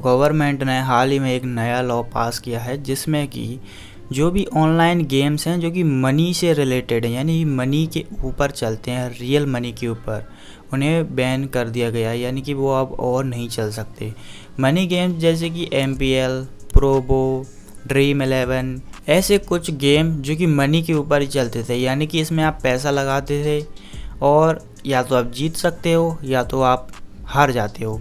Government ने हाल ही में एक नया लॉ पास किया है जिसमें कि जो भी ऑनलाइन गेम्स हैं जो कि मनी से रिलेटेड हैं, यानी मनी के ऊपर चलते हैं, रियल मनी के ऊपर, उन्हें बैन कर दिया गया है। यानी कि वो अब और नहीं चल सकते। मनी गेम्स जैसे कि MPL, प्रोबो, ड्रीम 11, ऐसे कुछ गेम जो कि मनी के ऊपर ही चलते थे। यानी कि इसमें आप पैसा लगाते थे और या तो आप जीत सकते हो या तो आप हार जाते हो।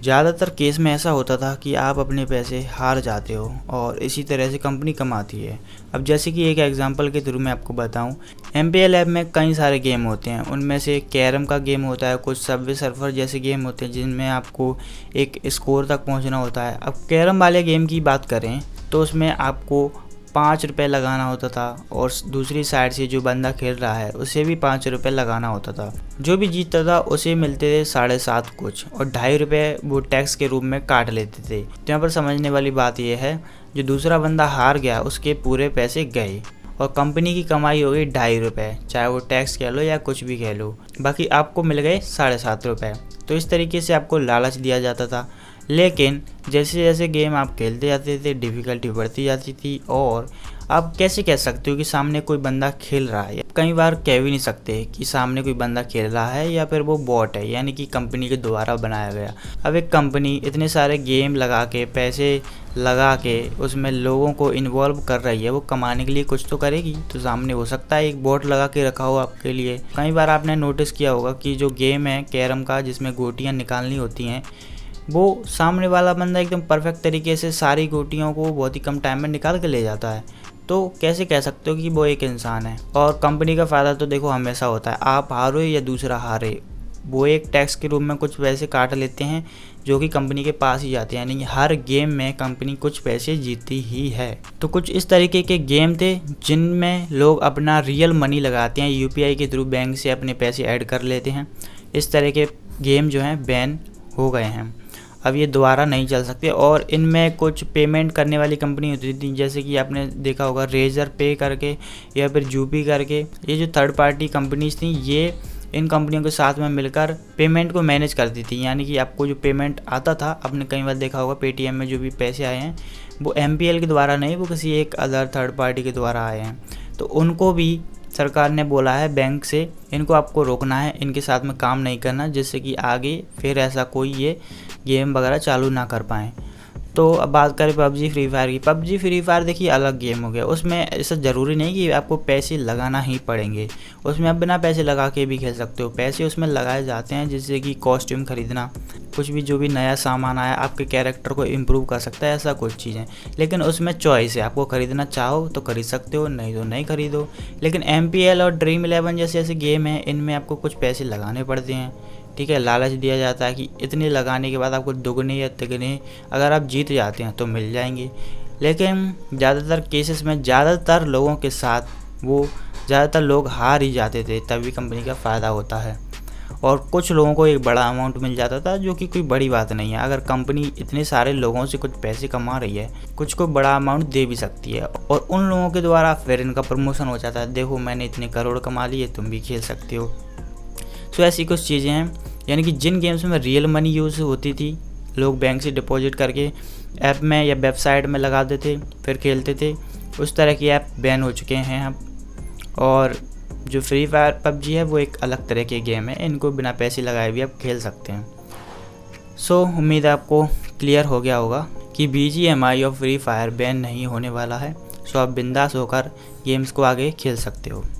ज़्यादातर केस में ऐसा होता था कि आप अपने पैसे हार जाते हो और इसी तरह से कंपनी कमाती है। अब जैसे कि एक एग्जांपल के थ्रू मैं आपको बताऊं, MPL ऐप में कई सारे गेम होते हैं। उनमें से कैरम का गेम होता है, कुछ सबवे सर्फर जैसे गेम होते हैं जिनमें आपको एक स्कोर तक पहुंचना होता है। अब कैरम वाले गेम की बात करें तो उसमें आपको 5 रुपये लगाना होता था और दूसरी साइड से जो बंदा खेल रहा है उसे भी 5 रुपये लगाना होता था। जो भी जीतता था उसे मिलते थे 7.5 कुछ और 2.5 रुपये वो टैक्स के रूप में काट लेते थे। तो यहाँ पर समझने वाली बात यह है, जो दूसरा बंदा हार गया उसके पूरे पैसे गए और कंपनी की कमाई हो गई 2.5 रुपये, चाहे वो टैक्स कह लो या कुछ भी कह लो, बाकी आपको मिल गए 7.5 रुपये। तो इस तरीके से आपको लालच दिया जाता था। लेकिन जैसे जैसे गेम आप खेलते जाते थे डिफ़िकल्टी बढ़ती जाती थी और आप कैसे कह सकते हो कि सामने कोई बंदा खेल रहा है। कई बार कह भी नहीं सकते कि सामने कोई बंदा खेल रहा है या फिर वो बॉट है, यानी कि कंपनी के द्वारा बनाया गया। अब एक कंपनी इतने सारे गेम लगा के, पैसे लगा के उसमें लोगों को इन्वॉल्व कर रही है, वो कमाने के लिए कुछ तो करेगी। तो सामने हो सकता है एक बॉट लगा के रखा हो आपके लिए। कई बार आपने नोटिस किया होगा कि जो गेम है कैरम का जिसमें गोटियाँ निकालनी होती हैं, वो सामने वाला बंदा एकदम परफेक्ट तरीके से सारी गोटियों को बहुत ही कम टाइम में निकाल के ले जाता है। तो कैसे कह सकते हो कि वो एक इंसान है। और कंपनी का फ़ायदा तो देखो हमेशा होता है, आप हारो या दूसरा हारे, वो एक टैक्स के रूप में कुछ पैसे काट लेते हैं जो कि कंपनी के पास ही जाते हैं। यानी हर गेम में कंपनी कुछ पैसे जीतती ही है। तो कुछ इस तरीके के गेम थे जिनमें लोग अपना रियल मनी लगाते हैं, UPI के थ्रू बैंक से अपने पैसे ऐड कर लेते हैं। इस तरह के गेम जो हैं बैन हो गए हैं, अब ये दोबारा नहीं चल सकते। और इनमें कुछ पेमेंट करने वाली कंपनी होती थी, जैसे कि आपने देखा होगा रेजर पे करके या फिर जूपी करके। ये जो थर्ड पार्टी कंपनीज थी ये इन कंपनियों के साथ में मिलकर पेमेंट को मैनेज करती थी। यानी कि आपको जो पेमेंट आता था, आपने कई बार देखा होगा पेटीएम में जो भी पैसे आए हैं वो MPL के द्वारा नहीं, वो किसी एक अदर थर्ड पार्टी के द्वारा आए हैं। तो उनको भी सरकार ने बोला है बैंक से, इनको आपको रोकना है, इनके साथ में काम नहीं करना, जिससे कि आगे फिर ऐसा कोई ये गेम वगैरह चालू ना कर पाएँ। तो अब बात करें PUBG फ्री फायर की। PUBG फ्री फायर देखिए अलग गेम हो गया। उसमें ऐसा ज़रूरी नहीं कि आपको पैसे लगाना ही पड़ेंगे, उसमें आप बिना पैसे लगा के भी खेल सकते हो। पैसे उसमें लगाए जाते हैं जिससे कि कॉस्ट्यूम खरीदना, कुछ भी जो भी नया सामान आया आपके कैरेक्टर को इम्प्रूव कर सकता है, ऐसा कुछ चीज़ें। लेकिन उसमें चॉइस है, आपको ख़रीदना चाहो तो खरीद सकते हो, नहीं तो नहीं खरीदो। लेकिन MPL और ड्रीम 11 जैसे ऐसे गेम हैं, इनमें आपको कुछ पैसे लगाने पड़ते हैं। ठीक है, लालच दिया जाता है कि इतने लगाने के बाद आपको दुगने या तिगने अगर आप जीत जाते हैं तो मिल जाएंगे। लेकिन ज़्यादातर केसेस में ज़्यादातर लोगों के साथ वो ज़्यादातर लोग हार ही जाते थे, तभी कंपनी का फ़ायदा होता है। और कुछ लोगों को एक बड़ा अमाउंट मिल जाता था, जो कि कोई बड़ी बात नहीं है। अगर कंपनी इतने सारे लोगों से कुछ पैसे कमा रही है, कुछ को बड़ा अमाउंट दे भी सकती है और उन लोगों के द्वारा फिर इनका प्रमोशन हो जाता है, देखो मैंने इतने करोड़ कमा लिए, तुम भी खेल सकते हो। तो ऐसी कुछ चीज़ें हैं। यानी कि जिन गेम्स में रियल मनी यूज़ होती थी, लोग बैंक से डिपॉजिट करके ऐप में या वेबसाइट में लगाते थे फिर खेलते थे, उस तरह की ऐप बैन हो चुके हैं अब। और जो फ्री फायर PUBG है वो एक अलग तरह के गेम है, इनको बिना पैसे लगाए भी आप खेल सकते हैं। सो उम्मीद है आपको क्लियर हो गया होगा कि BGMI और फ्री फायर बैन नहीं होने वाला है। सो आप बिंदास होकर गेम्स को आगे खेल सकते हो।